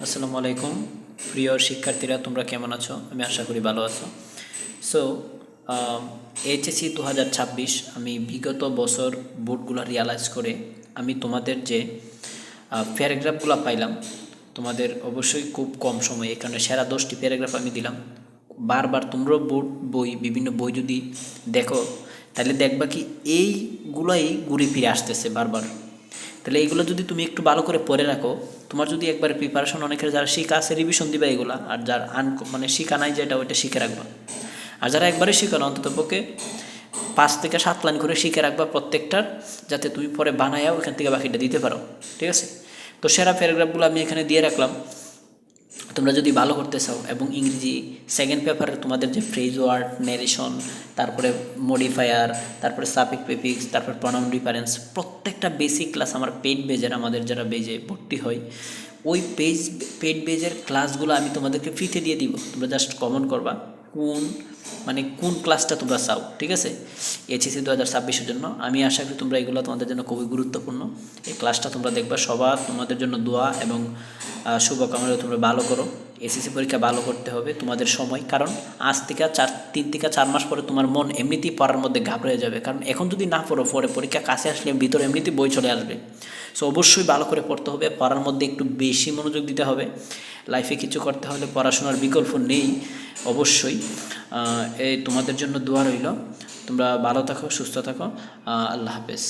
আসসালামু আলাইকুম প্রিয় শিক্ষার্থীরা, তোমরা কেমন আছো? আমি আশা করি ভালো আছো। সো এইচএসসি 2026 আমি বিগত বছর বোর্ডগুলো রিয়ালাইজ করে আমি তোমাদের যে প্যারাগ্রাফগুলো পাইলাম, তোমাদের অবশ্যই খুব কম সময়ে, এই কারণে সেরা 10টি প্যারাগ্রাফ আমি দিলাম। বারবার তোমরাও বোর্ড বই, বিভিন্ন বই যদি দেখো তাহলে দেখবা কি এইগুলোই ঘুরে ফিরে আসতেছে বারবার। তাহলে এইগুলো যদি তুমি একটু ভালো করে পড়ে রাখো, তোমার যদি একবার প্রিপারেশন, অনেকের যারা শিখা আছে রিভিশন দিবা এগুলা, আর যার মানে শিখা নাই যেটা ওইটা শিখে রাখবা। আর যারা একবারে শিখো না, অন্তত পক্ষে 5 থেকে 7 লাইন করে শিখে রাখবা প্রত্যেকটার, যাতে তুমি পরে বানায়াও ওখান থেকে বাকিটা দিতে পারো। ঠিক আছে? তো সেরা প্যারাগ্রাফগুলো আমি এখানে দিয়ে রাখলাম। তোমরা যদি ভালো করতে চাও, এবং ইংরেজি সেকেন্ড পেপারে তোমাদের যে ফ্রেজ ওয়ার্ড, ন্যারেশন, তারপরে মডিফায়ার, তারপরে সাফিক্স প্রিফিক্স, তারপর প্রনাউন ডিফারেন্স, প্রত্যেকটা বেসিক ক্লাস আমার পেইড বেজের, আমাদের যারা বেজে ভর্তি হয় ওই পেইড বেজের ক্লাসগুলো আমি তোমাদেরকে ফ্রিতে দিয়ে দিব। তোমরা জাস্ট কমেন্ট করবা কোন ক্লাসটা তোমরা চাও। ঠিক আছে? এইচএসসি 2026-এর জন্য আমি আশা করি তোমরা এগুলো তোমাদের জন্য খুবই গুরুত্বপূর্ণ। এই ক্লাসটা তোমরা দেখবা। সবার তোমাদের জন্য দোয়া এবং শুভকামনা। তোমরা ভালো করো, এসএসসি পরীক্ষা ভালো করতে হবে তোমাদের সময়, কারণ আজ থেকে 3 থেকে 4 মাস পরে তোমার মন এমনিতেই পড়ার মধ্যে ঘাবড়ে যাবে। কারণ এখন যদি না পড়ো, পরে পরীক্ষা কাছে আসলে ভিতরে এমনিতেই বই চলে আসবে। সো অবশ্যই ভালো করে পড়তে হবে, পড়ার মধ্যে একটু বেশি মনোযোগ দিতে হবে। লাইফে কিছু করতে হলে পড়াশোনার বিকল্প নেই অবশ্যই। এই তোমাদের জন্য দোয়া রইল। তোমরা ভালো থাকো, সুস্থ থাকো। আল্লাহ হাফেজ।